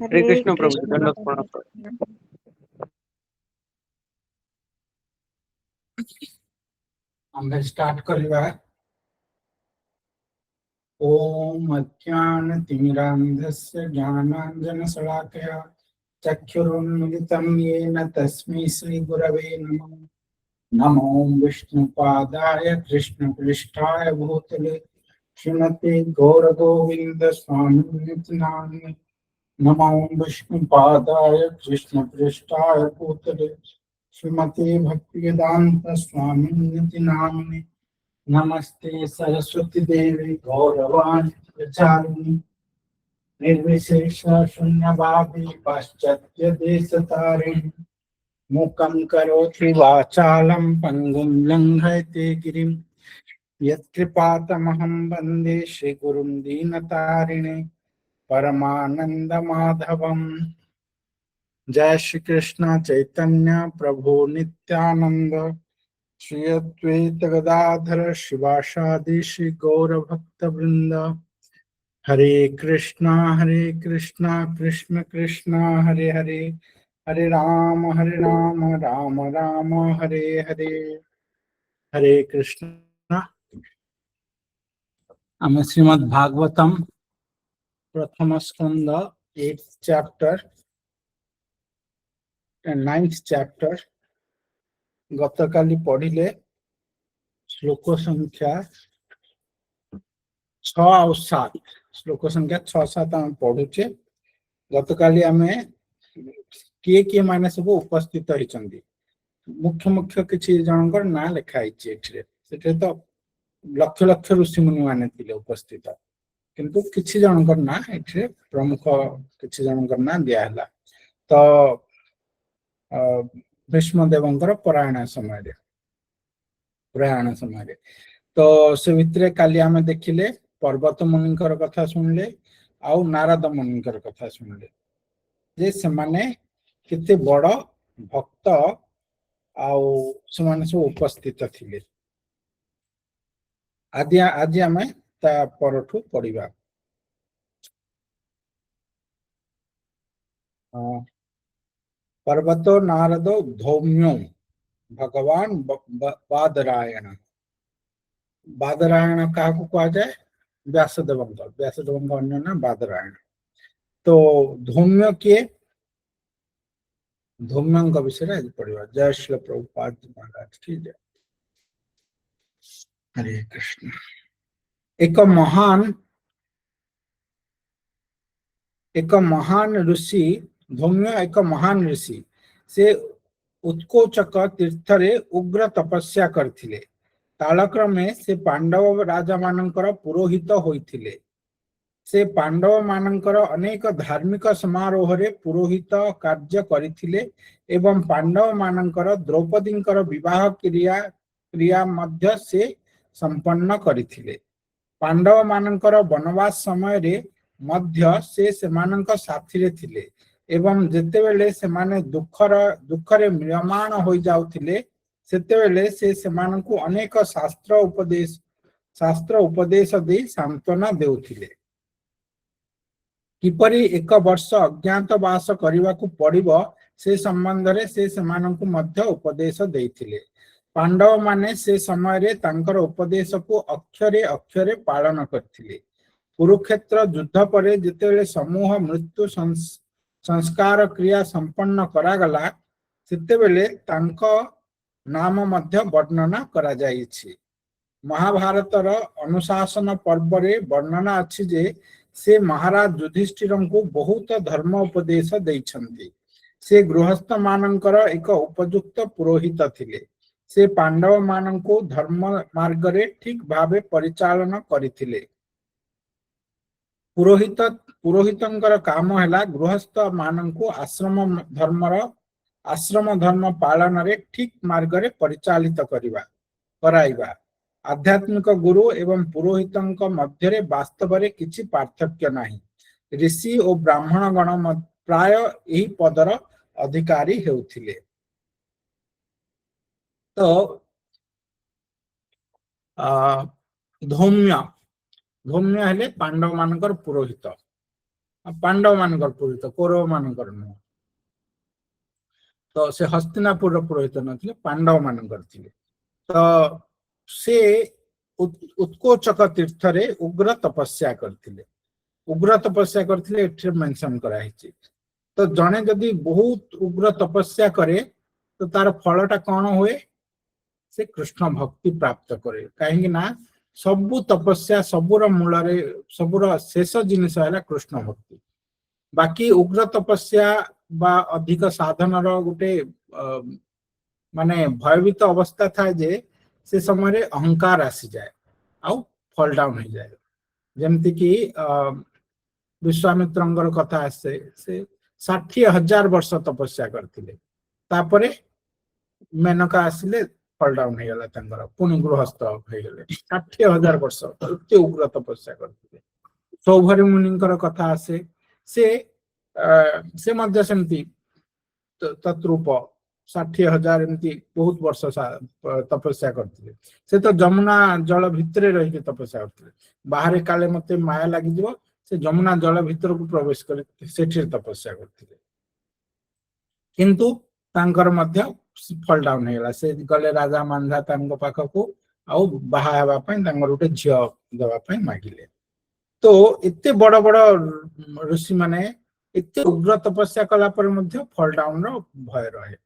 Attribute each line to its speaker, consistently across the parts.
Speaker 1: हरे
Speaker 2: कृष्ण प्रभु
Speaker 1: कृष्ण
Speaker 2: दंडवत
Speaker 1: हरे
Speaker 2: प्रणाम।
Speaker 1: कृष्ण।
Speaker 3: आम्हे स्टार्ट करवा। ओम अज्ञानतिमिरान्धस्य ज्ञानाञ्जनशलाकया चक्षुरुन्मिलितं येन तस्मै श्रीगुरवे नमः। नमो विष्णुपादाय कृष्णपृष्ठाय भूतले श्रीमते गौरगोविन्द स्वामिनिति नामिने। नमो विष्णुपादाय कृष्णपृष्ठाय भूतले श्रीमते भक्तिवेदान्त स्वामिनिति नामिने। नमस्ते सरस्वती देवी गौरवाणी प्रचारिणी निर्विशेष शून्यवादी पाश्चात्य देशतारिणी मूकं करोति वाचालं पङ्गुं लङ्घयते गिरिं यत्कृपातमहं वन्दे श्रीगुरुं दीनतारिणे परमानन्दमाधवम्। जय श्री कृष्ण चैतन्य प्रभु नित्यानंद श्री अद्वैत गदाधर शिवासादि श्री गौर भक्त वृंद। हरे कृष्णा कृष्ण कृष्ण हरे हरे, हरे राम राम राम हरे हरे। हरे कृष्ण। आम श्रीमद् भागवतम प्रथम स्कंद 8th chapter and 9th chapter गतकाली पढ़िले श्लोक संख्या 6 और 7 श्लोक संख्या 6 7 आम पढ़ुचे। गतकाली आमे किए माने सब उपस्थित होइचंदी मुख्य मुख्य किछि जनकर ना लिखा हिचे एठरे सेठे तो लक्ष लक्ष ऋषि मुनि माने थिले उपस्थित, किंतु किछि जनकर ना एठरे प्रमुख किछि जनकर ना दिया हला। तो भीष्म देवंकर परायण समय तो से भितरे काली आमे देखिले पर्वत मुनिकर कथा सुनले आउ नारद मुनिकर कथा सुनले जे से माने केते बड़ भक्त आउ से सब उपस्थित थिले। आज आमे ता परठू पढ़िबा। पर्वतो नारदो धौम्यो भगवान बादरायण। बादरायण क्या कह जाए? व्यासदेव अन्य ना बादरायण। तो धौम्य किए? धौम्य विषय आज पढ़ा। जय श्री प्रभुपाद महाराज की जय। हरे कृष्ण। एक महान ऋषि धौम्य एक महान ऋषि से उत्कोचक तीर्थ रे उग्र तपस्या करथिले। कालक्रमे से पांडव राजा मानकर पुरोहित होइथिले। से पांडव मानकर अनेक धार्मिक समारोह रे पुरोहित कार्य करिथिले एवं पांडव मानकर द्रौपदींकर विवाह क्रिया मध्य से संपन्न करिथिले। पांडव मानकर वनवास समय रे मध्य से सेमानंक साथी रे थिले एवं जेतेबेले सेमाने दुखरे म्रियमाण होई जाउथिले सेतेबेले से सेमानंकु अनेक शास्त्र उपदेश दे सांत्वना देउथिले। किपरि एक वर्ष अज्ञातवास करबाकू पड़िबो से संबंध रे से सेमानंकु मध्य उपदेश देइथिले। पांडव माने से समय रे तांकर उपदेश को अक्षरे अक्षरे पालन करथिले। कुरुक्षेत्र युद्ध परे जेतेबेले समूह मृत्यु संस्कार क्रिया संपन्न करागला सेतेबेले तांको नाम मध्य वर्णना करा जाइछि। महाभारतर अनुशासन पर्व रे वर्णना अछि जे से महाराज युधिष्ठिर को बहुत धर्म उपदेश दैछन्ति। से गृहस्थ मानकर एक उपयुक्त पुरोहित थिले। से पांडव माननको धर्म मार्ग रे ठीक भावे परिचालन करिथिले। पुरोहितंकर काम हैला गृहस्थ माननको आश्रम धर्म पालन रे ठीक मार्ग रे परिचालित कराइबा। आध्यात्मिक गुरु एवं पुरोहितंक मध्य रे वास्तव रे किछि पार्थक्य नाही। ऋषि और ब्राह्मण गण प्राय यही पदर अधिकारी हेउथिले। तो धौम्य हेले पांडव मानकर पुरोहित पांडव मानकर पुरोहित कौरव मानकर नुह तो से हस्तिनापुर पुरोहित नथिले पांडव मानकर थिले तो से उत्कोचक तीर्थ रे उग्र तपस्या करथिले उग्र तपस्या करथिले एठे मेंशन करा हिची तो जने जदि बहुत उग्र तपस्या करे तो तार फलटा कौन हुए से कृष्ण भक्ति प्राप्त करे कहीं ना सबु तपस्या सबुर मूल सबुर शेष जिनिस है कृष्ण भक्ति बाकी उग्र तपस्या बा अधिक साधन गोटे माने भयभीत अवस्था था जे से समय अहंकार आसी जाए आउ फॉल डाउन हो जाए जमती कि विश्वामित्रंगर कथा आसे से 60,000 वर्ष तपस्या करथिले तापरे मेनका आसिले फॉल डाउन हो गला पुणी गृहस्थ हो गले 60,000 वर्ष एते उग्र तपस्या करथिले सौभरी मुनिंकर कथा आसे से मध्य सेमती तत्रूप 60,000 एमती बहुत वर्ष तपस्या करथिले से तो जमुना जल भितरे रही तपस्या करथिले बाहर काले मते माया लागि जिवो से जमुना जल भितर को प्रवेश कर सेठी तपस्या करथिले किंतु तांकर मध्य फॉल डाउन हेला से गले राजा मांधा तांको पाखकू आउ बाहा हेबा पई तांकर उटे झियो देबा पई मागिले तो इत्ते बड़ बड़ ऋषि माने इत्ते उग्र तपस्या कला पर मध्य फॉल डाउन रो भय रहे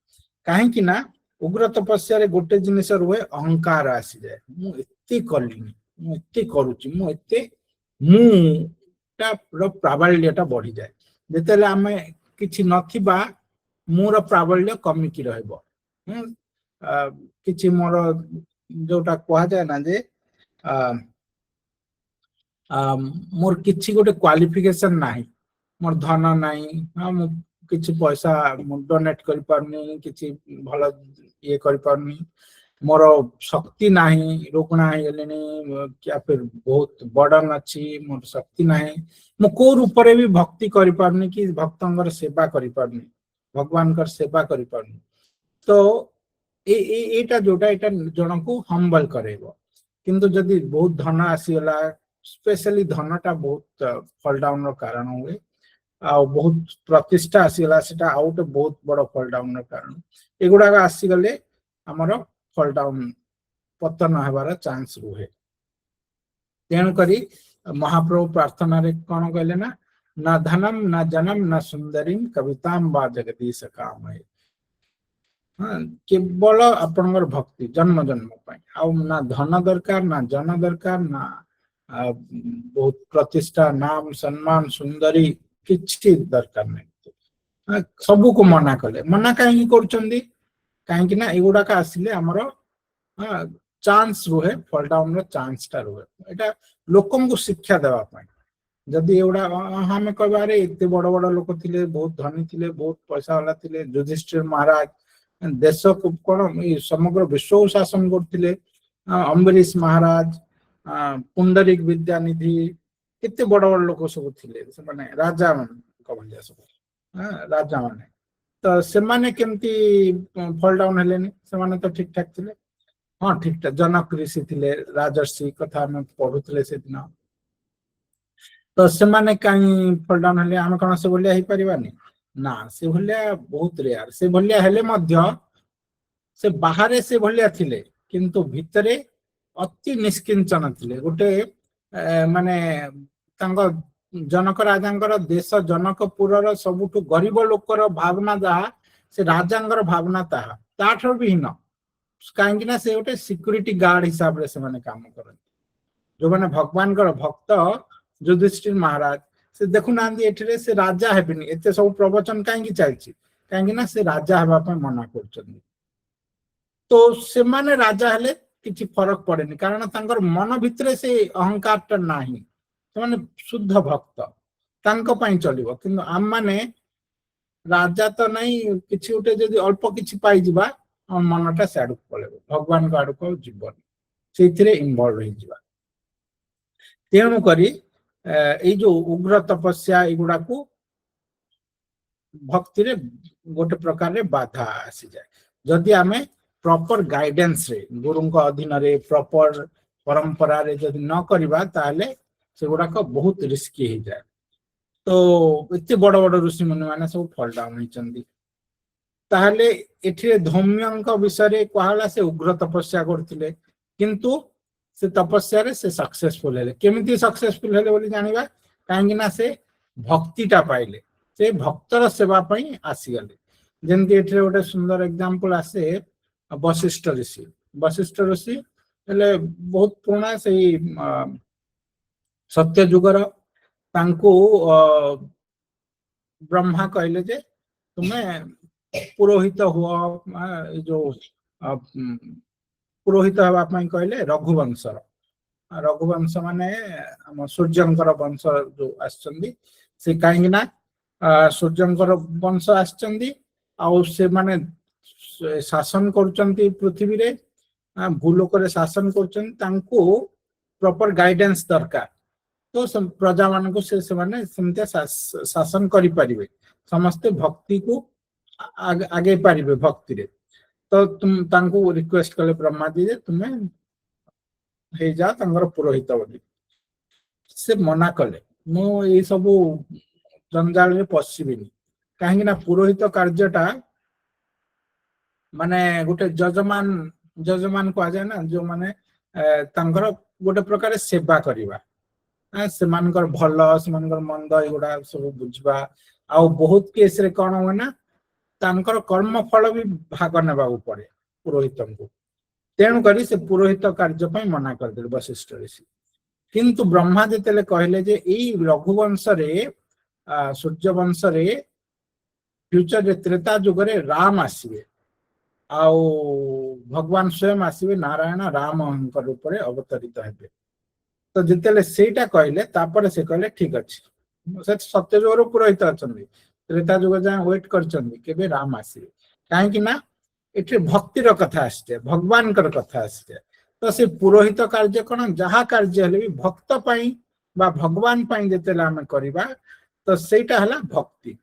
Speaker 3: काहे कि ना उग्र तपस्या रे गोटे जिनिस रुए अहंकार आसी जाए मु इत्ते करलिनी मु इत्ते करूची मु इत्ते मु ता रो प्राबल्यता बढ़ी जाए जेतेले आमे किछि नथिबा मोर प्राबल्य कमी की रहबो किछि मोर जोटा कहा जाए ना जे मोर किछि गोटे क्वालिफिकेशन नाही मोर धन नाही मु किछि पैसा डोनेट कर पारनी किछि भलो ये कर पारनी मोर शक्ति नाही रोकणा हेलेनी क्या फिर बहुत बर्डन अछि मोर शक्ति नाही मु को रूप रे भी भक्ति कर पारनी कि भक्तंगर सेवा कर पारनी भगवान कर सेवा कर पारनी तो एटा जोटा एटा जन को हम्बल करेबो किंतु जदि बहुत धन आसीगला स्पेशली धनटा बहुत फॉल डाउन रो कारण हुए आ बहुत प्रतिष्ठा आसीगला सेटा आउट बहुत बड़ फॉल डाउन रो कारण एगुडा आसीगले हमर फॉल डाउन पतन हेबार चांस रुहे तेणु करी महाप्रभु प्रार्थना रे कोन कहले ना धनम ना जनम ना सुंदरीम कविताम बा जगदीश काम है केवल आपनकर भक्ति जन्म जन्म पाई आ ना धन दरकार ना जन दरकार ना बहुत प्रतिष्ठा नाम सम्मान सुंदरी किछि दरकार नहीं सबू को मना कले मना कहीं करचंदी कहीं कि ना एगुडा का आसिले हमरो चांस रुहे फॉल डाउन रो चांस टा रुहे एटा लोकन को शिक्षा देबा पाई जदि एगुडा हमें कहबारे इतने बड़ बड़ लोक थिले बहुत धनी थिले बहुत पैसा वाला थिले युधिष्ठिर महाराज देश को कौन समग्र विश्व शासन करथिले अम्बरीश महाराज पुंडरीक विद्यानिधि कितने बड़ बड़ लोक सब थिले से माने राजा मन कहलिया सब राजा माने तो से माने केमती फॉल डाउन हेलेनी से माने तो ठीक ठाक थिले हां ठीक ठाक जनक ऋषि थिले राजर्षि कथा में पढुथिले से दिन तो से माने काई फॉल डाउन हेले हम कोन से बोलिया ही परिबानी ना से भलिया बहुत रेयर से भलिया हेले मध्य से बाहर से भलिया थिले किंतु भितरे अति निष्किंचन थिले गोटे माने तांको जनक राजांकर देश जनकपुर सबुठु गरीब लोकर भावना जहा से राजांकर भावना ताहा ताठर भी न काहेकि ना से गोटे सिक्योरिटी गार्ड हिसाब रे से माने काम करन जो माने भगवान कर भक्त युधिष्ठिर महाराज से देखु ना एठरे से राजा हेबिनी एते सब प्रवचन काहेकि चलछि काहेकि ना से राजा हेबा पे मना करछन तो से माने राजा हेले किछि फरक पड़ेनी कारण तांकर मन भितरे से अहंकार टा नाही से माने शुद्ध भक्त तांको पई चलिबो किंतु आम माने राजा तो नहीं किछि उठे जदी अल्प किछि पाई जिबा हम मनटा साडू पळेबो भगवान को आडू को जीवन सेथिरे इन्वॉल्व होई जिबा तेणु करी ए जो उग्र तपस्या एगुडा को भक्ति रे गोटे प्रकार रे बाधा आसी जाए जदि आमे प्रॉपर गाइडेंस रे गुरु को अधीन रे प्रॉपर परंपरा रे जदि न करबा ताले सेगुडा को बहुत रिस्की हो जाए तो एते बड़ बड़ ऋषि मुनि माने सब फॉल डाउन होइचंदी ताहले एठिरे धौम्यंक विषय कहला से उग्र तपस्या करथिले किंतु से तपस्या रे से सक्सेसफुल हेले केमिति सक्सेसफुल हेले बोली जानिबा काहेकि ना से भक्तिटा पाइले से भक्तर सेवा पई आसी गले जेंति एठिरे गोटे सुंदर एग्जांपल आसे वशिष्ठ ऋषि हेले बहुत पुराना से सत्य जुगर तांको ब्रह्मा कहले जे तुम्हें पुरोहित हुआ जो पुरोहित हवा कहले रघुवंशर रघुवंश माने हम सूर्यंकर वंश जो आछंदी से कहीं ना सूर्यंकर वंश आछंदी आउ से माने शासन करचंती पृथ्वी रे भूलोक रे शासन करचंती तांको प्रॉपर गाइडेंस दरकार तो प्रजा मान को से माने समते शासन करि परिबे समस्त भक्ति को आगे पारिबे भक्ति रे तो तुम तांको रिक्वेस्ट कले ब्रह्मा जी जे तुम्हें हे जा तांगर पुरोहित बोली से मना कले मो ए सब जंजाल रे पसिबिनी काहेकि ना पुरोहित कार्यटा माने गोटे जजमान को जाए ना जो माने तांगर गोटे प्रकार सेवा करिबा से मानकर भल से मानकर मंद एगुड़ा सब बुझवा आ बहुत केस रे कौन हुए ना तांकर कर्म फल भी भाग नेबा पड़े पुरोहित को तेणु करी से पुरोहित कार्य पई मना कर दे वशिष्ठ ऋषि किंतु ब्रह्मा जेतेले कहले जे ई रघुवंश रे सूर्य वंश रे फ्यूचर रे त्रेता युग रे राम आसीबे आउ भगवान स्वयं आसीबे नारायण राम रूप रे अवतरित हेबे तो जितेले सेटा कहले तापर से कहले ठीक अछि से सत्य जुगर पुरोहित अछंदी त्रेता जुग जा वेट करचंदी केबे राम आसीबे काहे कि ना एठे भक्तिर कथा आछे भगवान कर कथा आछे तो से पुरोहित कार्य कोन जहा कार्य हले भी भक्त पई बा भगवान पई जेतेला हम करिबा तो सेटा हला भक्ति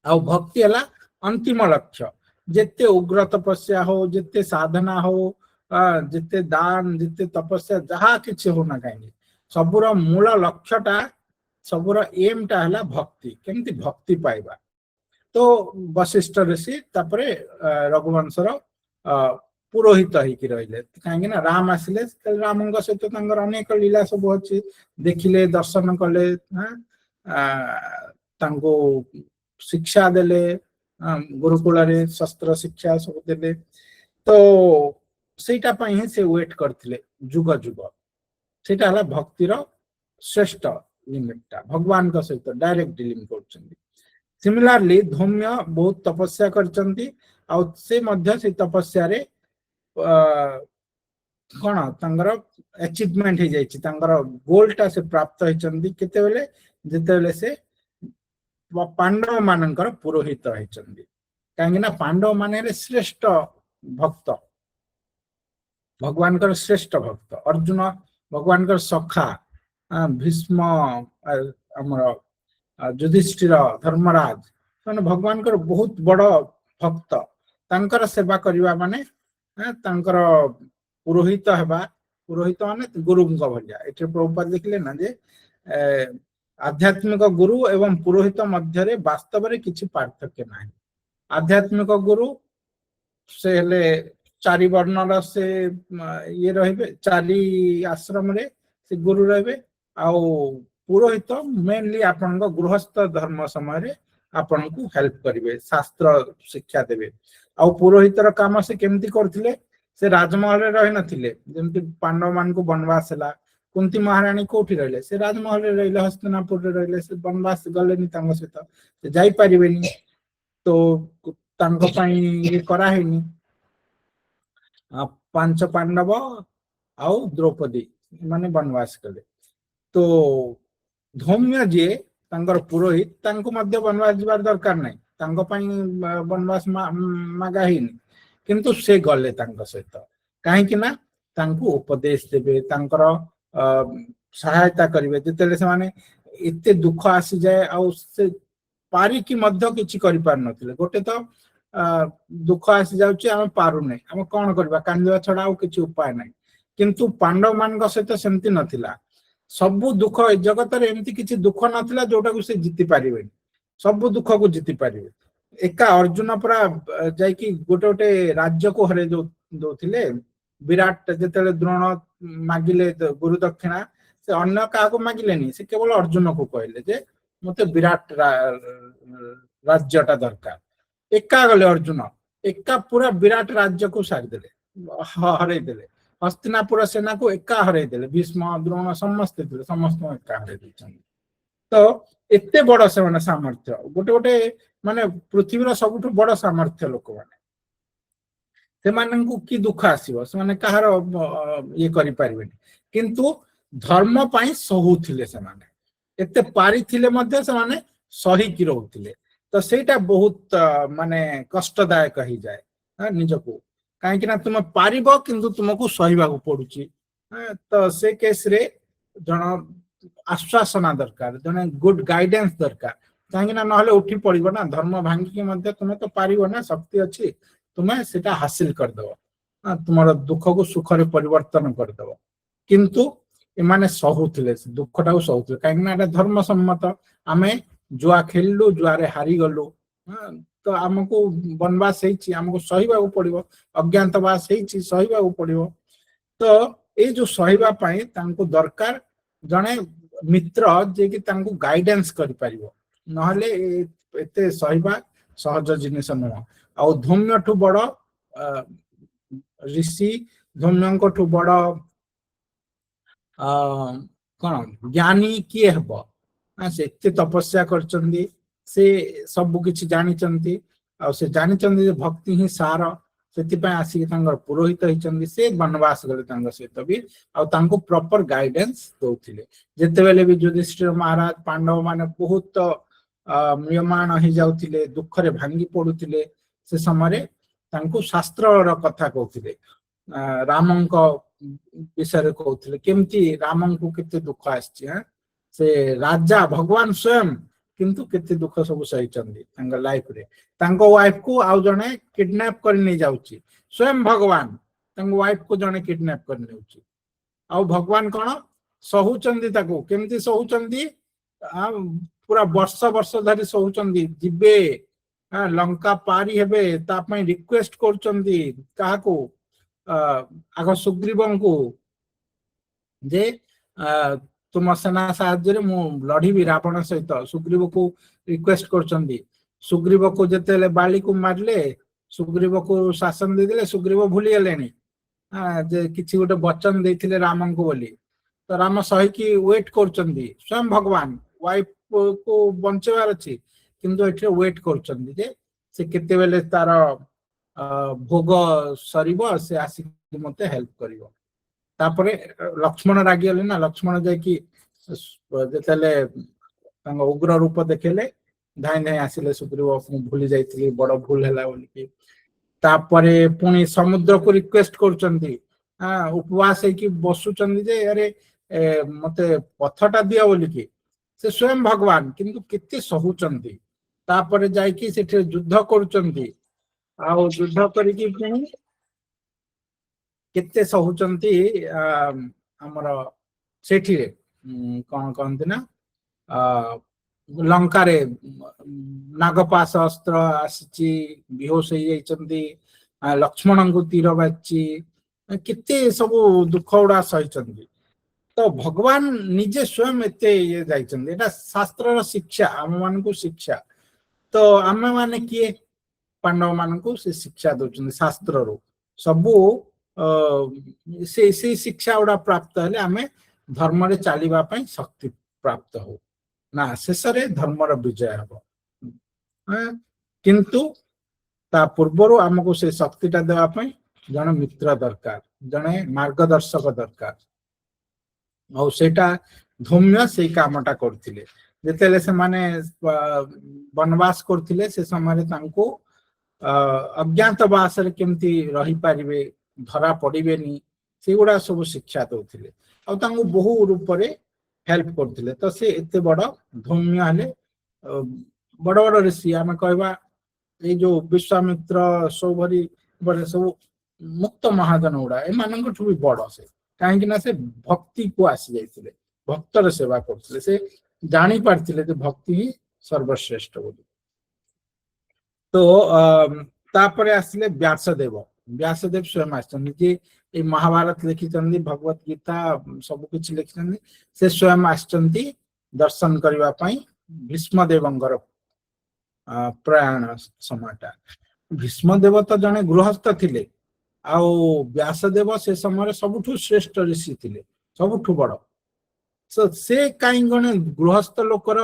Speaker 3: आ भक्ति हला अंतिम लक्ष्य जेते उग्र तपस्या हो जेते साधना हो जिते दान जिते तपस्या जहा किछि हो ना कहीं सबुर मूल लक्ष्यटा सबुर एम टा हला भक्ति केमती भक्ति पाइबा तो वशिष्ठ ऋषि तापरे रघुवंशर पुरोहित होइकी रहिले काहेकि ना राम आसिले रामंग सहित तांगर अनेक लीला सब अछि देखिले दर्शन कले तांको शिक्षा देले गुरुकुल रे शस्त्र शिक्षा सब देले तो सेटा पई ही से वेट करथिले जुग जुग सेटा हला भक्तिर श्रेष्ठ लिमिटटा भगवान का सहित डायरेक्ट डीलिंग करचंदी सिमिलरली धौम्य बहुत तपस्या करचंदी आ से मध्य से तपस्या रे कोन तांगर अचीवमेंट हे जायछि तांगर गोलटा से प्राप्त होइचंदी केते बेले जेते बेले से पांडव मानकर पुरोहित होइचंदी काहेकि ना पांडव माने रे श्रेष्ठ भक्त भगवान कर श्रेष्ठ भक्त अर्जुन भगवान कर सखा भीष्म हमर युधिष्ठिर धर्मराज माने भगवान कर बहुत बड़ भक्त तांकर सेवा करिवा माने तांकर पुरोहित हेबा पुरोहित माने गुरुंक भलिया एठे प्रभुपाद लिखले ना जे आध्यात्मिक गुरु एवं पुरोहित मध्य रे वास्तव रे किछि पार्थक्य नाही आध्यात्मिक गुरु से हेले चारि वर्णर से ये रहिबे चारि आश्रम रे से गुरु रहिबे आउ पुरोहित मेनली आपन गृहस्थ धर्म समय रे आपन को हेल्प करिवे शास्त्र शिक्षा देबे आउ पुरोहितर काम से केमती करथिले से राजमहल रे रहि नथिले जेमती पांडव मान को वनवास हला कुंती महारानी कोठी रहले से राजमहल रे रहले हस्तिनापुर रे रहले से वनवास गले नि तांग सहित से जाई परिबेनी तो तांग पई ये करा हेनी पांच पांडव आउ द्रौपदी माने वनवास कले तो धौम्य जे तांगर पुरोहित तांको मध्य वनवास जिबार दरकार नाही तांको पई वनवास मागा हिनी किंतु से गले तांग सहित काहे कि ना तांको उपदेश देबे तांकर सहायता करिवे जेतेले से माने एते दुख आसी जाए आउ से पारी की मध्य किछि करि पार नथिले गोटे तो दुख आसी जाउची हम पारु नै हम कोन करबा कांदिवा छडा आउ किछि उपाय नै किंतु पांडव मान सहित सेमति नथिला ସବୁ ଦୁଃଖ ଏ ଜଗତରେ ଏମିତି କିଛି ଦୁଃଖ ନଥିଲା ଯୋଉଟାକୁ ସେ ଜିତି ପାରିବେନି, ସବୁ ଦୁଃଖକୁ ଜିତି ପାରିବେ। ଏକା ଅର୍ଜୁନ ପୁରା ଯାଇକି ଗୋଟେ ଗୋଟେ ରାଜ୍ୟକୁ ହରେଇ ଦଉଥିଲେ। ବିରାଟ ଯେତେବେଳେ ଦ୍ରୋଣ ମାଗିଲେ ଗୁରୁ ଦକ୍ଷିଣା, ସେ ଅନ୍ୟ କାହାକୁ ମାଗିଲେନି, ସେ କେବଳ ଅର୍ଜୁନକୁ କହିଲେ ଯେ ମତେ ବିରାଟ ରାଜ୍ୟଟା ଦରକାର। ଏକା ଗଲେ ଅର୍ଜୁନ, ଏକା ପୁରା ବିରାଟ ରାଜ୍ୟକୁ ସାରିଦେଲେ, ହରେଇ ଦେଲେ। ହସ୍ତିନାପୁର ସେନାକୁ ଏକା ହରେଇ ଦେଲେ। ଭୀଷ୍ମ ଦ୍ରୋଣ ସମସ୍ତେ ଥିଲେ, ସମସ୍ତଙ୍କୁ ଏକା ହରେଇ ଦେଇଛନ୍ତି। ତ ଏତେ ବଡ ସେମାନେ ସାମର୍ଥ୍ୟ, ଗୋଟେ ଗୋଟେ ମାନେ ପୃଥିବୀର ସବୁଠୁ ବଡ ସାମର୍ଥ୍ୟ ଲୋକମାନେ। ସେମାନଙ୍କୁ କି ଦୁଃଖ ଆସିବ, ସେମାନେ କାହାର ଇଏ କରିପାରିବେନି, କିନ୍ତୁ ଧର୍ମ ପାଇଁ ସହୁଥିଲେ ସେମାନେ। ଏତେ ପାରିଥିଲେ ମଧ୍ୟ ସେମାନେ ସହିକି ରହୁଥିଲେ। ତ ସେଇଟା ବହୁତ ମାନେ କଷ୍ଟଦାୟକ ହେଇଯାଏ ନିଜକୁ, କାହିଁକି ନା ତୁମେ ପାରିବ କିନ୍ତୁ ତୁମକୁ ସହିବାକୁ ପଡୁଛି। ତ ସେ କେସରେ ଜଣ ଆଶ୍ୱାସନା ଦରକାର, ଜଣେ ଗୁଡ ଗାଇଡେନ୍ସ ଦରକାର, କାହିଁକି ନା ନହେଲେ ଉଠି ପଡିବ ନା। ଧର୍ମ ଭାଙ୍ଗିକି ମଧ୍ୟ ତୁମେ ତ ପାରିବ ନା, ଶକ୍ତି ଅଛି, ତୁମେ ସେଟା ହାସିଲ କରିଦବ, ତୁମର ଦୁଃଖକୁ ସୁଖରେ ପରିବର୍ତ୍ତନ କରିଦବ। କିନ୍ତୁ ଏମାନେ ସହୁଥିଲେ, ଦୁଃଖଟାକୁ ସହୁଥିଲେ, କାହିଁକି ନା ଏଟା ଧର୍ମ ସମ୍ମତ। ଆମେ ଜୁଆ ଖେଳିଲୁ, ଜୁଆରେ ହାରିଗଲୁ, ତ ଆମକୁ ବନବାସ ହେଇଛି, ଆମକୁ ସହିବାକୁ ପଡିବ। ଅଜ୍ଞାତବାସ ହେଇଛି, ସହିବାକୁ ପଡିବ। ତ ଏଇ ଯୋଉ ସହିବା ପାଇଁ ତାଙ୍କୁ ଦରକାର ଜଣେ ମିତ୍ର, ଯିଏକି ତାଙ୍କୁ ଗାଇଡେନ୍ସ କରିପାରିବ, ନହେଲେ ଏତେ ସହିବା ସହଜ ଜିନିଷ ନୁହଁ। ଆଉ ଧୌମ୍ୟଠୁ ବଡ ଋଷି, ଧୌମ୍ୟଙ୍କଠୁ ବଡ କଣ ଜ୍ଞାନୀ କିଏ ହେବ? ସେ ଏତେ ତପସ୍ୟା କରିଛନ୍ତି, ସେ ସବୁ କିଛି ଜାଣିଛନ୍ତି, ଆଉ ସେ ଜାଣିଛନ୍ତି ଯେ ଭକ୍ତି ହିଁ ସାର। ସେଥିପାଇଁ ଆସିକି ତାଙ୍କର ପୁରୋହିତ ହେଇଛନ୍ତି, ସେ ବନବାସ ଗଲେ ତାଙ୍କ ସହିତ ବି, ଆଉ ତାଙ୍କୁ ପ୍ରପର ଗାଇଡେନ୍ସ ଦଉଥିଲେ। ଯେତେବେଳେ ବି ଯୁଧିଷ୍ଠିର ମହାରାଜ, ପାଣ୍ଡବ ମାନେ ବହୁତ ମ୍ରିୟମାଣ ହେଇଯାଉଥିଲେ, ଦୁଃଖରେ ଭାଙ୍ଗି ପଡୁଥିଲେ, ସେ ସମୟରେ ତାଙ୍କୁ ଶାସ୍ତ୍ରର କଥା କହୁଥିଲେ, ରାମଙ୍କ ବିଷୟରେ କହୁଥିଲେ, କେମିତି ରାମଙ୍କୁ କେତେ ଦୁଃଖ ଆସିଛି। ସେ ରାଜା ଭଗବାନ ସ୍ୱୟଂ, କିନ୍ତୁ କେତେ ଦୁଃଖ ସବୁ ସହିଛନ୍ତି ତାଙ୍କ ଲାଇଫରେ। ତାଙ୍କ ୱାଇଫ କୁ ଆଉ ଜଣେ କିଡନାପ କରି ନେଇ ଯାଉଛି, ସ୍ୱୟଂ ଭଗବାନ ତାଙ୍କ ୱାଇଫ କୁ ଜଣେ କିଡନାପ କରି ନେଉଛି, ଆଉ ଭଗବାନ କଣ ସହୁଛନ୍ତି, ତାକୁ କେମିତି ସହୁଛନ୍ତି, ପୁରା ବର୍ଷ ବର୍ଷ ଧରି ସହୁଛନ୍ତି। ଯିବେ, ଲଙ୍କା ପାରି ହେବେ, ତା ପାଇଁ ରିକ୍ୱେଷ୍ଟ କରୁଛନ୍ତି କାହାକୁ, ଆଗ ସୁଗ୍ରୀବଙ୍କୁ, ଯେ ତୁମ ସେନା ସାହାଯ୍ୟରେ ମୁଁ ଲଢିବି ରାବଣ ସହିତ। ସୁଗ୍ରୀବକୁ ରିକ୍ୱେଷ୍ଟ କରୁଛନ୍ତି। ସୁଗ୍ରୀବକୁ ଯେତେବେଳେ ବାଲିକୁ ମାରିଲେ, ସୁଗ୍ରୀବକୁ ଶାସନ ଦେଇଦେଲେ, ସୁଗ୍ରୀବ ଭୁଲି ଗଲେଣି ଯେ କିଛି ଗୋଟେ ବଚନ ଦେଇଥିଲେ ରାମଙ୍କୁ ବୋଲି। ତ ରାମ ସହିକି ୱେଟ କରୁଛନ୍ତି, ସ୍ୱୟଂ ଭଗବାନ ୱାଇଫ କୁ ବଞ୍ଚେଇବାର ଅଛି, କିନ୍ତୁ ଏଠି ୱେଟ କରୁଛନ୍ତି ଯେ ସେ କେତେବେଳେ ତାର ଭୋଗ ସରିବ, ସେ ଆସିକି ମତେ ହେଲ୍ପ କରିବ। ତାପରେ ଲକ୍ଷ୍ମଣ ରାଗିଗଲେ ନା, ଲକ୍ଷ୍ମଣ ଯାଇକି ଯେତେବେଳେ ତାଙ୍କ ଉଗ୍ର ରୂପ ଦେଖେଇଲେ, ଧାଇଁ ଧାଇଁ ଆସିଲେ ସୁଗ୍ରୀବ, ମୁଁ ଭୁଲି ଯାଇଥିଲି, ବଡ ଭୁଲ ହେଲା ବୋଲିକି। ତାପରେ ପୁଣି ସମୁଦ୍ରକୁ ରିକ୍ୱେଷ୍ଟ କରୁଛନ୍ତି, ଉପବାସ ହେଇକି ବସୁଛନ୍ତି ଯେ ଆରେ ମତେ ପଥଟା ଦିଅ ବୋଲିକି। ସେ ସ୍ୱୟଂ ଭଗବାନ, କିନ୍ତୁ କେତେ ସହୁଛନ୍ତି। ତାପରେ ଯାଇକି ସେଠି ଯୁଦ୍ଧ କରୁଛନ୍ତି, ଆଉ ଯୁଦ୍ଧ କରିକି ପୁଣି କେତେ ସହୁଛନ୍ତି। ଆମର ସେଠିରେ କଣ କହନ୍ତି ନା, ଲଙ୍କାରେ ନାଗପାଶ ଅସ୍ତ୍ର ଆସିଛି, ବେହୋସ ହେଇଯାଇଛନ୍ତି, ଲକ୍ଷ୍ମଣଙ୍କୁ ତୀର ବାଜିଛି, କେତେ ସବୁ ଦୁଃଖ ଗୁଡା ସହିଛନ୍ତି। ତ ଭଗବାନ ନିଜେ ସ୍ୱୟଂ ଏତେ ଇଏ ଯାଇଛନ୍ତି। ଏଟା ଶାସ୍ତ୍ରର ଶିକ୍ଷା, ଆମ ମାନଙ୍କୁ ଶିକ୍ଷା। ତ ଆମେ ମାନେ କିଏ? ପାଣ୍ଡବ ମାନଙ୍କୁ ସେ ଶିକ୍ଷା ଦଉଛନ୍ତି ଶାସ୍ତ୍ରରୁ। ସବୁ ସେଇ ଶିକ୍ଷା ଗୁଡା ପ୍ରାପ୍ତ ହେଲେ ଆମେ ଧର୍ମରେ ଚାଲିବା ପାଇଁ ଶକ୍ତି ପ୍ରାପ୍ତ ହଉ, ନା ଶେଷରେ ଧର୍ମର ବିଜୟ ହବ। କିନ୍ତୁ ତା ପୂର୍ବରୁ ଆମକୁ ସେ ଶକ୍ତିଟା ଦେବା ପାଇଁ ଜଣେ ମିତ୍ର ଦରକାର, ଜଣେ ମାର୍ଗଦର୍ଶକ ଦରକାର। ଆଉ ସେଇଟା ଧୌମ୍ୟ ସେଇ କାମଟା କରୁଥିଲେ। ଯେତେବେଳେ ସେମାନେ ବନବାସ କରୁଥିଲେ, ସେ ସମୟରେ ତାଙ୍କୁ ଅଜ୍ଞାତବାସରେ କେମିତି ରହିପାରିବେ, ଧରା ପଡିବେନି, ସେଗୁଡା ସବୁ ଶିକ୍ଷା ଦଉଥିଲେ, ଆଉ ତାଙ୍କୁ ବହୁ ରୂପରେ ହେଲ୍ପ କରୁଥିଲେ। ତ ସେ ଏତେ ବଡ ଧୌମ୍ୟ ହେଲେ। ବଡ ବଡ ଋଷି ଆମେ କହିବା, ଏଇ ଯୋଉ ବିଶ୍ୱାମିତ୍ର, ସୌଭରି, ସବୁ ମୁକ୍ତ ମହାଜନ ଗୁଡା, ଏମାନଙ୍କଠୁ ବି ବଡ ସେ, କାହିଁକି ନା ସେ ଭକ୍ତିକୁ ଆସି ଯାଇଥିଲେ। भक्तर सेवा करथिले से जानी पारथिले जे भक्ति ही सर्वश्रेष्ठ बोली। तो तापरे आसिले व्यासदेव। व्यासदेव स्वयं आछन जे ए महाभारत लिखिचंदी, भगवत गीता सब कुछ लिखिचंदी, से स्वयं आछंती दर्शन करबा पई भीष्म देवंगर प्रयाण समयटा। भीष्म देव तो जने गृहस्थ थिले, आउ व्यासदेव से समय सबुठु श्रेष्ठ ऋषि थिले, सबुठु बड़। से कहीं गणे गृहस्थ लोकर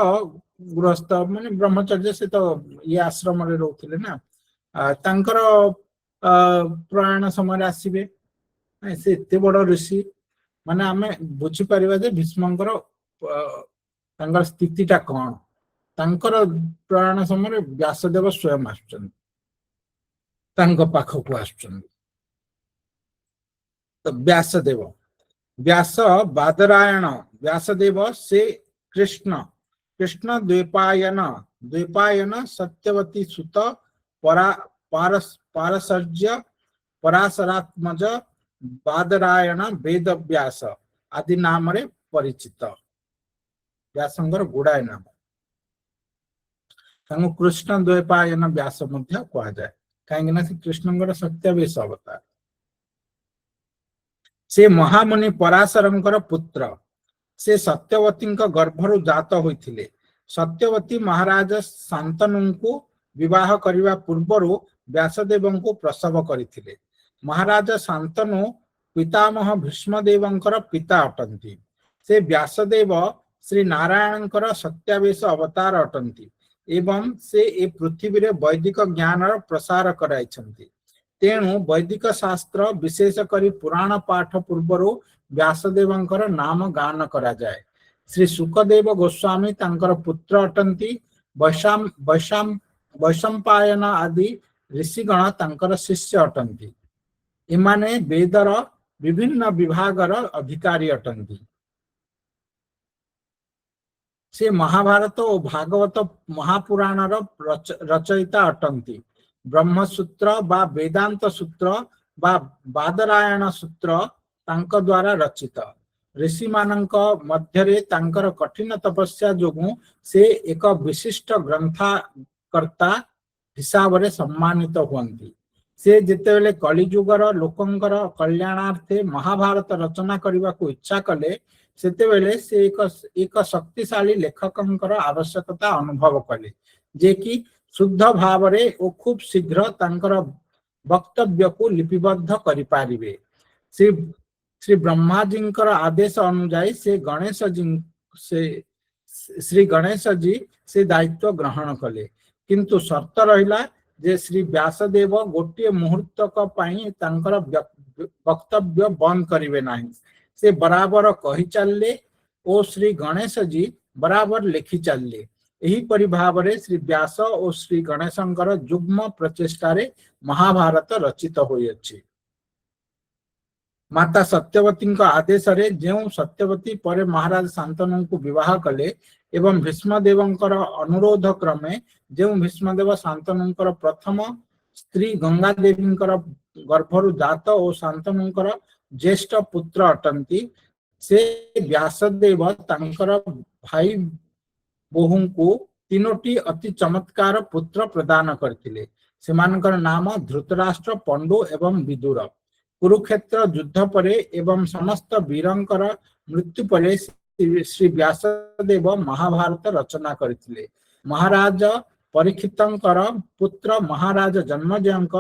Speaker 3: गृहस्थ माने ब्रह्मचर्य से तो ये आश्रम रे रहउथिले ना, तांकर प्रयाण समय आसीबे, से एते बड़ ऋषि माने आमे बुझी परिबा जे भीष्मंकर तांकर स्थितिटा कोन। तांकर प्रयाण समय व्यासदेव स्वयं आछन, तांको पाखकु आछन। तो व्यासदेव, व्यास बादरायण, व्यासदेव से कृष्ण, कृष्ण द्वैपायन, द्वैपायन सत्यवती सुत पारसर्य पराशरात्मज बादरायण वेद व्यास आदि नाम रे परिचित। व्यासंगर गुड़ाए नाम, तांको कृष्ण द्वैपायन व्यास मध्य कहा जाए, कहीं ना से कृष्णंगर सत्यावेश अवतार। से महामुनि पराशरंकर पुत्र, से सत्यवती गर्भरु जात होइथिले। सत्यवती महाराज शांतनु को विवाह करने पूर्व व्यासदेव को प्रसव करथिले। महाराज शांतनु पितामह भीष्मदेवंकर पिता अटंती। से व्यासदेव श्री नारायणंकर सत्यावेश अवतार अटंती एवं से ए पृथ्वी रे वैदिक ज्ञान प्रसार कराइछंती। तेणु वैदिक शास्त्र विशेष करी पुराण पाठ पूर्वर व्यासदेवंकर नाम गान करा जाए। श्री सुखदेव गोस्वामी तांकर पुत्र अटंती। वैशंपायन आदि ऋषिगण तांकर शिष्य अटंती। इमाने वेदर विभिन्न विभागर अधिकारी अटंती। से महाभारत और भागवत महापुराणर रचयिता अटंती। ब्रह्मसूत्र बा वेदांत सूत्र बा बादरायण सूत्र तांक द्वारा रचित। ऋषि मानक मध्यरे तांकर कठिन तपस्या जोगु से एक विशिष्ट ग्रंथकर्ता हिसाब रे सम्मानित हुअंती। से जेतेबेले कलिजुगर लोकंकर कल्याणार्थे महाभारत रचना करने को इच्छा कले, सेतेबेले से एक शक्तिशाली लेखकंकर आवश्यकता अनुभव कले, जे कि शुद्ध भाव रे ओ खूब शीघ्र तांकर वक्तव्य को लिपिबद्ध करि पारिबे। श्री ब्रह्माजींकर आदेश अनुसार से गणेश जी से श्री गणेश जी से दायित्व ग्रहण कले, किंतु शर्त रहिला जे श्री व्यासदेव गोटे मुहूर्तक पई तांकर वक्तव्य बंद करिवे नाही। से बराबर कहि चलले और श्री गणेश जी बराबर लिखि चलले। यही परि भाव रे श्री व्यास और श्री गणेशंकर जुग्म प्रचेष्टारे महाभारत रचित होइछि। माता सत्यवती आदेश रे जेउ सत्यवती परे महाराज शांतनु को विवाह कले एवं भीष्मदेवंकर अनुरोध क्रमे जेउ भीष्मदेव शांतनुंकर प्रथम स्त्री गंगा देवींकर गर्भरु जात और शांतनुंकर ज्येष्ठ पुत्र अटंती। से व्यासदेव तांकर भाई बोहू को तीनोटी अति चमत्कार पुत्र प्रदान करथिले। सेमानकर नाम धृतराष्ट्र, पंडु एवं विदुर। कुरुक्षेत्र युद्ध परे एवं समस्त वीरंकर मृत्यु परे श्री व्यासदेव महाभारत रचना करथिले। महाराज परीक्षितंकर पुत्र महाराज जन्मजयंक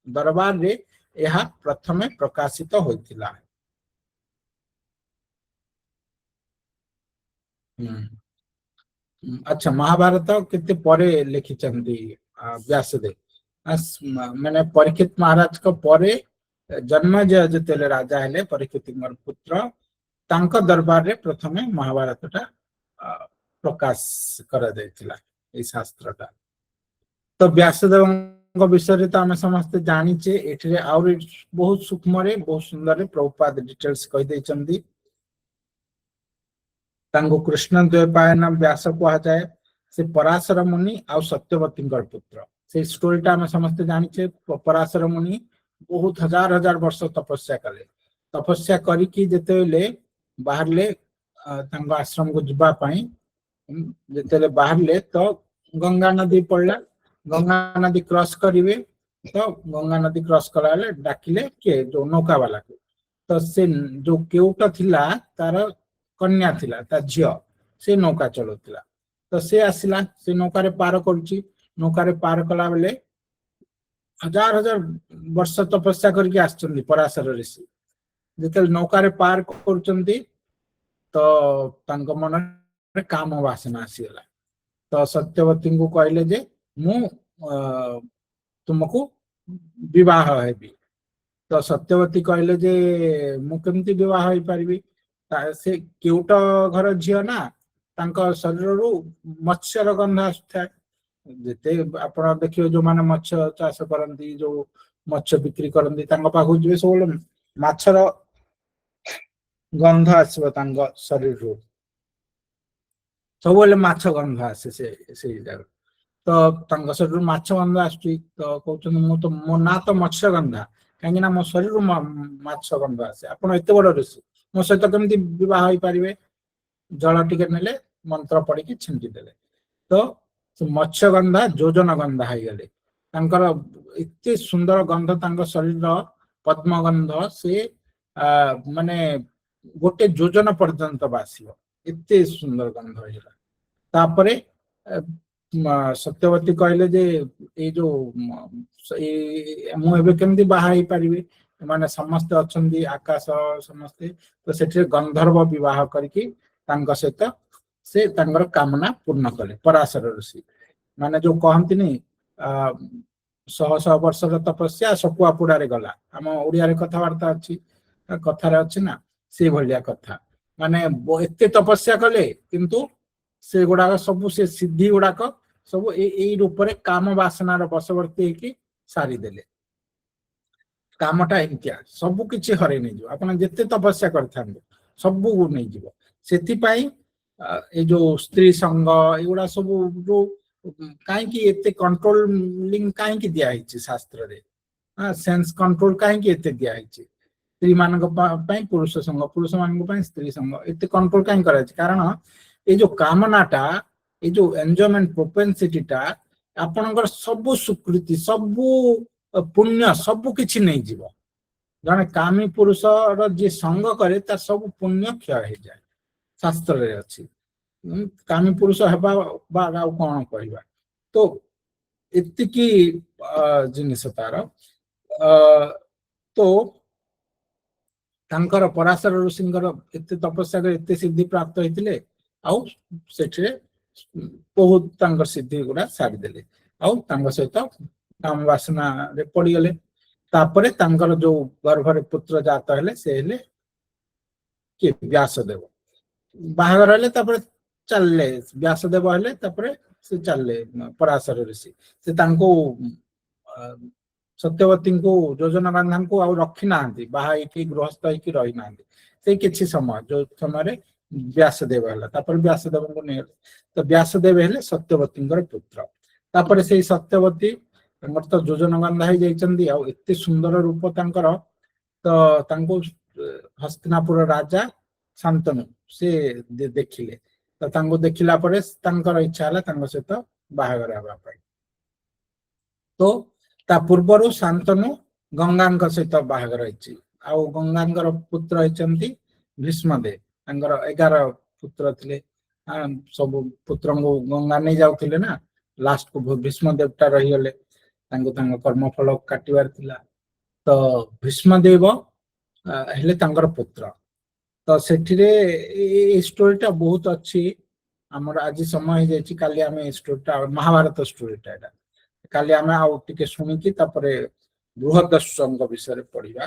Speaker 3: दरबार रे यह प्रथमे प्रकाशित होइथिला। अच्छा, महाभारत केते परे लिखिचंदी व्यासदेव। माने परीक्षित महाराज को परे जन्मजय जेतेले राजा हेले परीक्षित पुत्र, तांका दरबार रे प्रथमे महाभारत टा प्रकाश करा जायतिला ए शास्त्रटा। तो व्यासदेव विषय रे तो आमे समस्त जानिचे। एठरे और बहुत सूक्ष्म रे बहुत सुंदर रे प्रभुपाद डिटेल्स कहि दैचंदी। तांको कृष्ण द्वैपायन व्यास कहा जाए। से पराशर मुनि आ सत्यवती पुत्र। से स्टोरीटा आमे समस्त जानिचे। पराशर मुनि बहुत हजार हजार वर्ष तपस्या कले। तपस्या करिकी जेतेले बाहरले ତାଙ୍କ ଆଶ୍ରମକୁ ଯିବା ପାଇଁ ଯେତେବେଳେ ବାହାରିଲେ ତ ଗଙ୍ଗା ନଦୀ ପଡିଲା। ଗଙ୍ଗା ନଦୀ କ୍ରସ କରିବେ ତ ଗଙ୍ଗା ନଦୀ କ୍ରସ କଲା ବେଳେ ଡାକିଲେ କିଏ ଯୋଉ ନୌକା ବାଲାକୁ। ତ ସେ ଯୋଉ କେଉଟ ଥିଲା ତାର କନ୍ୟା ଥିଲା, ତା ଝିଅ ସେ ନୌକା ଚଲାଉଥିଲା। ତ ସେ ଆସିଲା, ସେ ନୌକାରେ ପାର କରୁଛି। ନୌକାରେ ପାର କଲା ବେଳେ हजार हजार वर्ष तपस्या करके आसचंदी पराशर ऋषि जेतेବେଳେ नौकार पार କରୁଛନ୍ତି ତ ତାଙ୍କ ମନରେ କାମ ବାସନା ଆସିଗଲା। ତ ସତ୍ୟବତୀ को କହିଲେ ଯେ ମୁଁ ତୁମକୁ ବିବାହ ହେବି। ତ ସତ୍ୟବତୀ କହିଲେ ଯେ ମୁଁ କେମିତି ବିବାହ ହେଇପାରିବି, ସେ କେଉଟ ଘର ଝିଅ ନା, ତାଙ୍କ ଶରୀରରୁ ମତ୍ସ୍ୟର ଗନ୍ଧ ଆସୁଥାଏ। ଯେତେ ଆପଣ ଦେଖିବେ ଯୋଉମାନେ ମତ୍ସ୍ୟ ଚାଷ କରନ୍ତି, ଯୋଉ ମତ୍ସ୍ୟ ବିକ୍ରି କରନ୍ତି, ତାଙ୍କ ପାଖକୁ ଯିବେ ସବୁବେଳେ ମାଛର ଗନ୍ଧ ଆସିବ ତାଙ୍କ ଶରୀରରୁ, ସବୁବେଳେ ମାଛ ଗନ୍ଧ ଆସେ ସେଇ ଜାଗା। ତ ତାଙ୍କ ଶରୀରରୁ ମାଛ ଗନ୍ଧ ଆସୁଛି, ତ କହୁଛନ୍ତି ମୁଁ ତ ମୋ ନାଁ ତ ମତ୍ସ୍ୟଗନ୍ଧା, କାହିଁକି ନା ମୋ ଶରୀରରୁ ମାଛ ଗନ୍ଧ ଆସେ। ଆପଣ ଏତେ ବଡ ଋଷି, ମୋ ସହିତ କେମିତି ବିବାହ ହେଇପାରିବେ? ଜଳ ଟିକେ ନେଲେ, ମନ୍ତ୍ର ପଢିକି ଛିଞ୍ଚି ଦେଲେ, ତ ମତ୍ସ୍ୟଗନ୍ଧା ଯୋଜନ ଗନ୍ଧା ହେଇଗଲେ। ତାଙ୍କର ଏତେ ସୁନ୍ଦର ଗନ୍ଧ ତାଙ୍କ ଶରୀର ପଦ୍ମଗନ୍ଧ, ସେ ମାନେ ଗୋଟେ ଯୋଜନ ପର୍ଯ୍ୟନ୍ତ ବାସିବ, ଏତେ ସୁନ୍ଦର ଗନ୍ଧ ହେଇଗଲା। ତାପରେ ସତ୍ୟବତୀ କହିଲେ ଯେ ଏଇ ଯୋଉ ମୁଁ ଏବେ କେମିତି ବାହା ହେଇପାରିବି, ମାନେ ସମସ୍ତେ ଅଛନ୍ତି ଆକାଶ ସମସ୍ତେ, ତ ସେଠିରେ ଗନ୍ଧର୍ବ ବିବାହ କରିକି ତାଙ୍କ ସହିତ ସେ ତାଙ୍କର କାମନା ପୂର୍ଣ୍ଣ କଲେ। ପରାଶର ଋଷି ମାନେ ଯୋଉ କହନ୍ତିନି ଶହ ଶହ ବର୍ଷର ତପସ୍ୟା ଶକୁଆ ପୁଡାରେ ଗଲା, ଆମ ଓଡିଆରେ କଥାବାର୍ତ୍ତା ଅଛି, କଥାରେ ଅଛି ନା, ସେ ଭଳିଆ କଥା। ମାନେ ଏତେ ତପସ୍ୟା କଲେ କିନ୍ତୁ ସେଗୁଡାକ ସବୁ, ସେ ସିଦ୍ଧି ଗୁଡାକ ସବୁ ଏଇ ରୂପରେ କାମ ବାସନାର ବଶବର୍ତ୍ତୀ ହେଇକି ସାରିଦେଲେ। କାମଟା ଏମିତିଆ, ସବୁ କିଛି ହରେଇ ନେଇଯିବ, ଆପଣ ଯେତେ ତପସ୍ୟା କରିଥାନ୍ତୁ ସବୁ ନେଇଯିବ। ସେଥିପାଇଁ ଏଇ ଯୋଉ ସ୍ତ୍ରୀ ସଙ୍ଗ ଏଗୁଡା ସବୁ ଯୋଉ କାହିଁକି ଏତେ କଣ୍ଟ୍ରୋଲିଂ କାହିଁକି ଦିଆହେଇଛି ଶାସ୍ତ୍ରରେ, ସେନ୍ସ କଣ୍ଟ୍ରୋଲ କାହିଁକି ଏତେ ଦିଆହେଇଛି? ସ୍ତ୍ରୀ ମାନଙ୍କ ପାଇଁ ପୁରୁଷ ସଙ୍ଗ, ପୁରୁଷ ମାନଙ୍କ ପାଇଁ ସ୍ତ୍ରୀ ସଙ୍ଗ, ଏତେ କଣ୍ଟ୍ରୋଲ କାହିଁକି କରାଯାଇଛି? କାରଣ ଏଇ ଯୋଉ କାମନାଟା, ଏଇ ଯୋଉ ଏନଜୟମେଣ୍ଟ ପ୍ରୋପେନସିଟିଟା ଆପଣଙ୍କର ସବୁ ସ୍ୱୀକୃତି, ସବୁ ପୁଣ୍ୟ, ସବୁ କିଛି ନେଇଯିବ। ଜଣେ କାମୀ ପୁରୁଷର ଯିଏ ସଙ୍ଗ କରେ ତାର ସବୁ ପୁଣ୍ୟ କ୍ଷୟ ହେଇଯାଏ, ଶାସ୍ତ୍ରରେ ଅଛି। କାମୀ ପୁରୁଷ ହେବା ବା ଆଉ କଣ କହିବା। ତ ଏତିକି ଜିନିଷ ତାର। ତ ତାଙ୍କର ପରାଶର ଋଷିଙ୍କର ଏତେ ତପସ୍ୟା କରି ଏତେ ସିଦ୍ଧି ପ୍ରାପ୍ତ ହେଇଥିଲେ, ଆଉ ସେଠିରେ ବହୁତ ତାଙ୍କର ସିଦ୍ଧି ଗୁଡା ସାରିଦେଲେ, ଆଉ ତାଙ୍କ ସହିତ କାମ ବାସନାରେ ପଡିଗଲେ। ତାପରେ ତାଙ୍କର ଯୋଉ ଗର୍ଭରେ ପୁତ୍ର ଜାତ ହେଲେ, ସେ ହେଲେ କିଏ? ବ୍ୟାସଦେବ। ବାହାଘର ହେଲେ ତାପରେ ଚାଲିଲେ, ବ୍ୟାସଦେବ ହେଲେ, ତାପରେ ସେ ଚାଲିଲେ ପରାଶର ଋଷି। ସେ ତାଙ୍କୁ ସତ୍ୟବତୀଙ୍କୁ ଯୋଜନ ଗାନ୍ଧାଙ୍କୁ ଆଉ ରଖି ନାହାନ୍ତି, ବାହା ହେଇକି ଗୃହସ୍ଥ ହେଇକି ରହିନାହାନ୍ତି। ସେଇ କିଛି ସମୟ ଯୋଉ ସମୟରେ ବ୍ୟାସଦେବ ହେଲା, ତାପରେ ବ୍ୟାସଦେବଙ୍କୁ ନେଇଗଲେ। ତ ବ୍ୟାସଦେବ ହେଲେ ସତ୍ୟବତୀଙ୍କର ପୁତ୍ର। ତାପରେ ସେଇ ସତ୍ୟବତୀ ତାଙ୍କର ତ ଯୋଜନ ଗନ୍ଧା ହେଇଯାଇଛନ୍ତି, ଆଉ ଏତେ ସୁନ୍ଦର ରୂପ ତାଙ୍କର, ତ ତାଙ୍କୁ ହସ୍ତିନାପୁର ରାଜା ଶାନ୍ତନୁ ସେ ଦେଖିଲେ। ତ ତାଙ୍କୁ ଦେଖିଲା ପରେ ତାଙ୍କର ଇଚ୍ଛା ହେଲା ତାଙ୍କ ସହିତ ବାହାଘର ହେବା ପାଇଁ। ତ ତା ପୂର୍ବରୁ ଶାନ୍ତନୁ ଗଙ୍ଗାଙ୍କ ସହିତ ବାହାଘର ହେଇଛି, ଆଉ ଗଙ୍ଗାଙ୍କର ପୁତ୍ର ହେଇଛନ୍ତି ଭୀଷ୍ମଦେବ। ତାଙ୍କର 11 ପୁତ୍ର ଥିଲେ, ସବୁ ପୁତ୍ରଙ୍କୁ ଗଙ୍ଗା ନେଇ ଯାଉଥିଲେ ନା, ଲାଷ୍ଟକୁ ଭୀଷ୍ମ ଦେବତା ରହିଗଲେ, ତାଙ୍କୁ ତାଙ୍କ କର୍ମଫଳ କାଟିବାର ଥିଲା। ତ ଭୀଷ୍ମଦେବ ହେଲେ ତାଙ୍କର ପୁତ୍ର। ତ ସେଠିରେ ଏଇ ଷ୍ଟୋରିଟା ବହୁତ ଅଛି। ଆମର ଆଜି ସମୟ ହେଇଯାଇଛି, କାଲି ଆମେ ଏଇ ଷ୍ଟୋରିଟା, ମହାଭାରତ ଷ୍ଟୋରିଟା ଏଇଟା, କାଲି ଆମେ ଆଉ ଟିକେ ଶୁଣିକି ତାପରେ ବୃହଦସ୍ୱଙ୍କ ବିଷୟରେ ପଢିବା।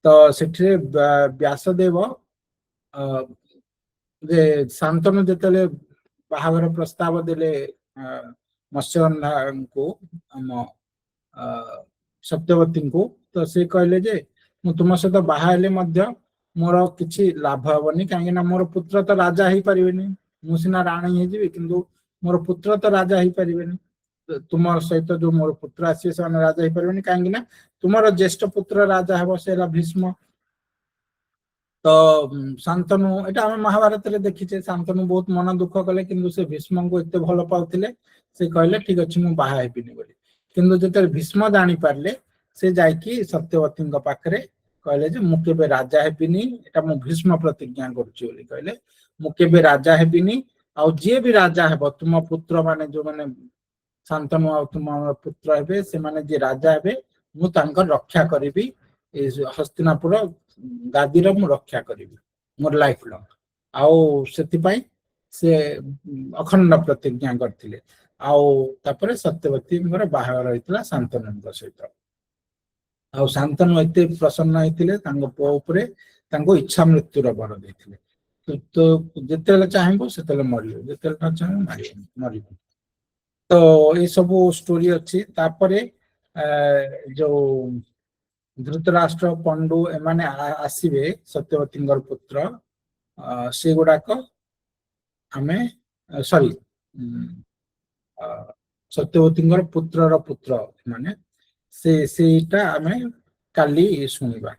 Speaker 3: ତ ସେଠିରେ ବ୍ୟାସଦେବ ଯେ ଶାନ୍ତନୁ ଯେତେବେଳେ ବାହାଘର ପ୍ରସ୍ତାବ ଦେଲେ ମତ୍ସ୍ୟଗନ୍ଧାଙ୍କୁ, ଆମ ସତ୍ୟବତୀଙ୍କୁ, ତ ସେ କହିଲେ ଯେ ମୁଁ ତୁମ ସହିତ ବାହା ହେଲେ ମଧ୍ୟ ମୋର କିଛି ଲାଭ ହବନି, କାହିଁକି ନା ମୋର ପୁତ୍ର ତ ରାଜା ହେଇପାରିବେନି। ମୁଁ ସିନା ରାଣୀ ହେଇଯିବି, କିନ୍ତୁ ମୋର ପୁତ୍ର ତ ରାଜା ହେଇପାରିବେନି। ତୁମ ସହିତ ଯୋଉ ମୋର ପୁତ୍ର ଆସିବେ ସେମାନେ ରାଜା ହେଇପାରିବେନି, କାହିଁକି ନା ତୁମର ଜ୍ୟେଷ୍ଠ ପୁତ୍ର ରାଜା ହେବ, ସେ ହେଲା ଭୀଷ୍ମ। तो शांतनु एटा हम महाभारत रे देखिचे शांतनु बहुत मन दुख कले किंतु से भीष्म को एते भल पाउथिले से कहले ठीक अछि मु बाहा हेबिनी बोली किंतु जते भीष्म जानि पारले से जाय कि सत्यवती पाखरे कहले जे मु केबे राजा हेबिनी एटा मु भीष्म प्रतिज्ञा करछि बोली कहले मु केबे राजा हेबिनी आ जे भी राजा हेबो तुम पुत्र माने जो माने शांतनु आ तुम पुत्र हेबे से माने जे राजा हेबे मु तांकर रक्षा करिबी हस्तिनापुर गादी मु रक्षा करी मोर लाइफ लंग आउ से से अखंड प्रतिज्ञा करथिले आउ तापरे सत्यवती बाहागर होइतला शांतनु सहित आउ शांतनु एते प्रसन्न होइतिले तांको पो उपरे तांको इच्छा मृत्युर वर देथिले तो जेतेले चाहेबो सेतेले मरियो जेतेले न चाहे मारियो मरियो तो ये सब स्टोरी अच्छी तापरे जो धृतराष्ट्र पंडु एमाने आसीबे सत्यवती पुत्र से गुडाक आमे सॉरी सत्यवती पुत्रर पुत्र माने सेटा आमे काली सुनिबा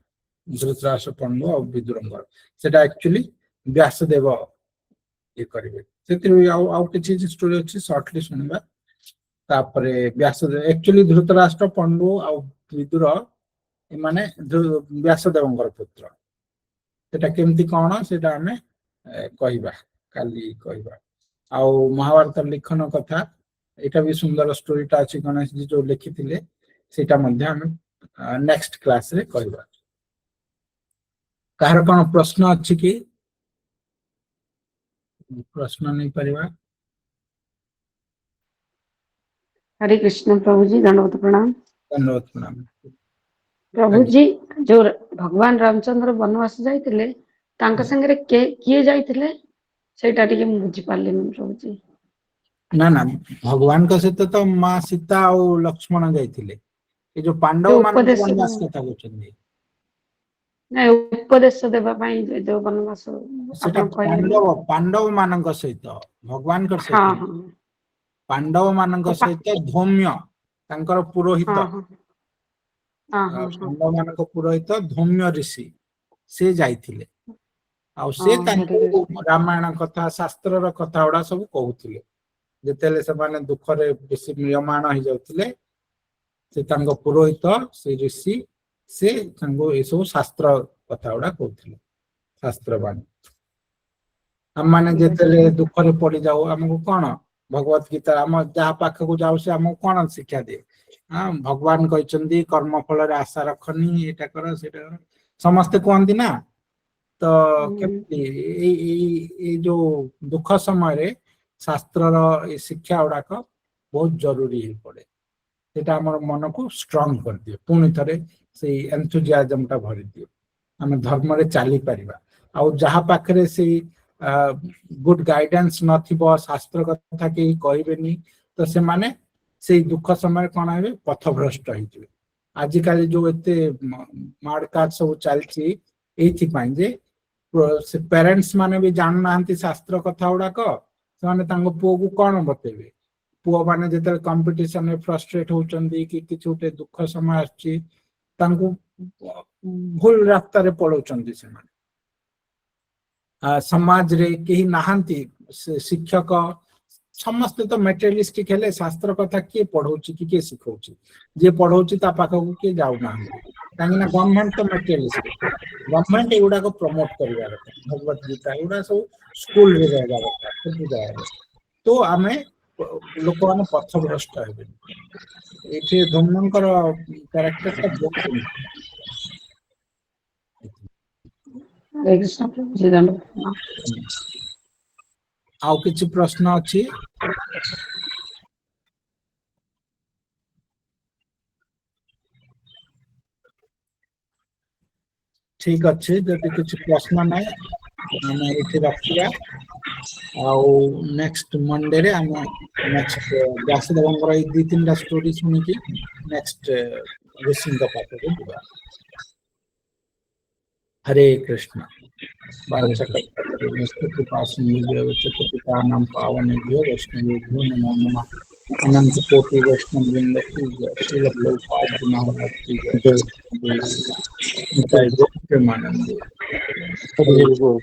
Speaker 3: धृतराष्ट्र पंडु और विदुरंगर सेटा एक्चुअली व्यासदेव ये करिवे सेति आउ किछि स्टोरी अछि शॉर्टली सुनिबा तापरे व्यासदेव एक्चुअली धृतराष्ट्र पंडु और विदुर माने व्यासदेव पुत्र सेटा केमती कौन सेटा आमे कहिबा काली कहिबा आउ महाभारत लिखन कथा एटा भी सुंदर स्टोरीटा अछि गणेश जी जो लिखिथिले सेटा मध्ये आमे नेक्स्ट क्लास रे कहिबा कार कोन प्रश्न अछि कि प्रश्न नहीं परिवा
Speaker 1: हरे कृष्ण प्रभु जी दंडवत प्रणाम
Speaker 3: धन्यवाद
Speaker 1: प्रभु जी जो भगवान रामचंद्र वनवास जाइतिले तांका संगे किए जाइतिले सेटा टिके मु बुझी पारलेनी प्रभु जी
Speaker 3: ना ना भगवान का सहित तो माँ सीता और लक्ष्मण जाइतिले ए जो पांडव मान वनवास कथा कहछन्ती
Speaker 1: नै उपदेश देबा पई जो वनवास
Speaker 3: सेटा पांडव मान सहित भगवान का सहित पांडव मान सहित धौम्य तांकर पुरोहित पांडव मान पुरोहित धौम्य ऋषि से जाइतिले आ से तांको रामायण कथा शास्त्र र कथा उडा सब कहउतिले जेतेले से माने दुख रे बेसी म्रियमाण हो जाउतिले से तांको पुरोहित से ऋषि से तांको ए सब शास्त्र कथा उडा कहउतिले शास्त्रवान हम माने जेतेले दुख रे पड़ी जाऊ हमको कोन भगवत गीता हम जहा पाख को जाऊ से हमको कोन शिक्षा दे हां भगवान कहचंदी कर्म फल रे आशा रखनी एटा कर सेटा कर समस्त कहंदी ना तो केमती जो दुख समय रे शास्त्र रो शिक्षा उडाक बहुत जरूरी ही पड़े सेटा हमर मन को स्ट्रांग कर दियो पुनी थरे से एंथुसियाज्म ता भरि दियो हम धर्म रे चाली परिबा आ जहा पाखरे से गुड गाइडेंस नथिबो शास्त्र कथा के कहबेनी तो से माने से दुख समय कोन हेबे पथभ्रष्ट हिजबे आजिकाली जो एते मार काट सब चलची एथि पाई जे से पेरेंट्स माने भी जान नांती शास्त्र कथा उडाक से माने तांगो पुओ को कोन बतेबे पुओ माने जेते कंपटीशन में फ्रस्ट्रेट होचंदी कि किछुटे दुख समय आछि तांगो भूल रास्ता रे पळौचंदी से माने समाज रे केही नाहंती शिक्षक समस्त तो मेटेरियलिस्टिक हेले शास्त्र कथा के पढौची कि सिखौची जे पढौची ता पाखक के जाउ ना कांगना गवर्नमेंट तो मेटेरियलिस्टिक गवर्नमेंट एगुडा को प्रमोट करिवार भगवत गीता एगुडा सब स्कूल रे जाइबार तो आमे लोक माने पथभ्रष्ट हेबे एठी धम्मंकर कैरेक्टर ता बहुत
Speaker 1: कृष्ण प्रभु जी दंडवत
Speaker 3: आउ किछि प्रश्न अछि ठीक अच्छे जदि किछि प्रश्न नै हम एठी रखिया आउ नेक्स्ट मंडे रे हम नेक्स्ट व्यासदेवंकर ई 2-3 स्टोरी सुनि कि नेक्स्ट ऋषि का पाठ को दिबा हरे कृष्ण कृपानाम पावनेभ्यो वैष्णवेभ्यो नमो नमः अनंत कोटि वैष्णव वृंद की जय श्री प्रभुपाद महाराज की जय जय प्रेमानंद।
Speaker 2: हरि बोल।